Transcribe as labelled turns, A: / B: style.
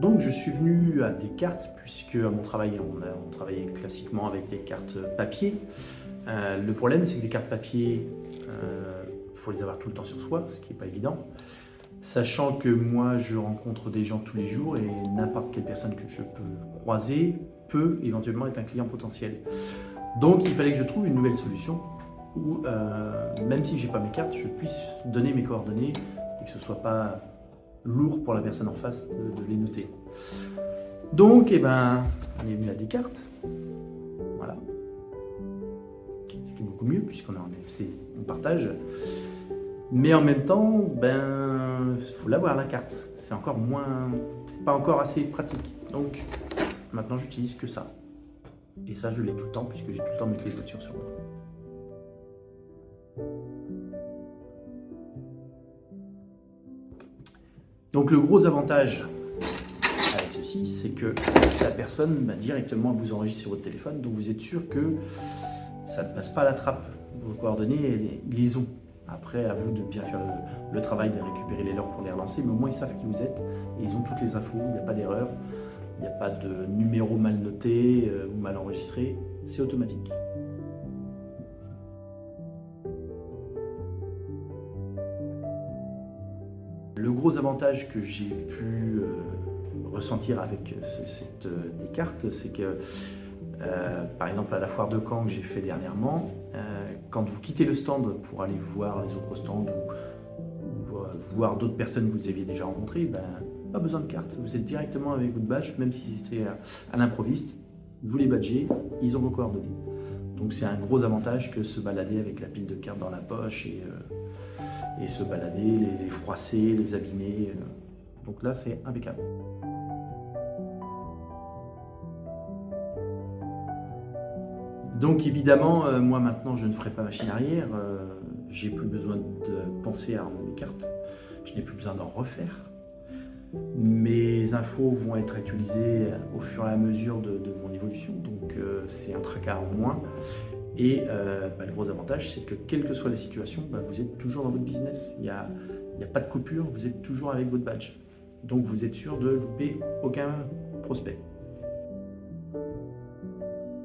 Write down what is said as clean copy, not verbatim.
A: Donc je suis venu à Descartes, puisque à mon travail, on travaillait classiquement avec des cartes papier. Le problème, c'est que les cartes papier, il faut les avoir tout le temps sur soi, ce qui n'est pas évident. Sachant que moi, je rencontre des gens tous les jours et n'importe quelle personne que je peux croiser peut éventuellement être un client potentiel. Donc il fallait que je trouve une nouvelle solution où, même si je n'ai pas mes cartes, je puisse donner mes coordonnées et que ce ne soit pas lourd pour la personne en face de les noter. Donc, on est venu à Descartes. Voilà. Ce qui est beaucoup mieux, puisqu'on est en NFC, on partage. Mais en même temps, il faut l'avoir la carte. C'est encore moins. C'est pas encore assez pratique. Donc, maintenant, j'utilise que ça. Et ça, je l'ai tout le temps, puisque j'ai tout le temps mes clés de voiture sur moi. Donc le gros avantage avec ceci, c'est que la personne directement vous enregistre sur votre téléphone, donc vous êtes sûr que ça ne passe pas à la trappe. Vos coordonnées, ils les ont. Après, à vous de bien faire le travail de récupérer les leurs pour les relancer, mais au moins ils savent qui vous êtes et ils ont toutes les infos, il n'y a pas d'erreur, il n'y a pas de numéro mal noté ou mal enregistré, c'est automatique. Le gros avantage que j'ai pu ressentir avec cette Descartes, c'est que, par exemple, à la foire de Caen que j'ai fait dernièrement, quand vous quittez le stand pour aller voir les autres stands ou voir d'autres personnes que vous aviez déjà rencontrées, pas besoin de carte. Vous êtes directement avec votre badge, même si c'était à l'improviste, vous les badgez, ils ont vos coordonnées. Donc c'est un gros avantage que se balader avec la pile de cartes dans la poche et se balader, les froisser, les abîmer. Donc là, c'est impeccable. Donc évidemment, moi maintenant, je ne ferai pas machine arrière. J'ai plus besoin de penser à rendre mes cartes. Je n'ai plus besoin d'en refaire. Mes infos vont être actualisées au fur et à mesure de mon évolution. Donc c'est un tracas en moins. Et le gros avantage, c'est que quelle que soit la situation, vous êtes toujours dans votre business. Il n'y a pas de coupure, vous êtes toujours avec votre badge. Donc vous êtes sûr de louper aucun prospect.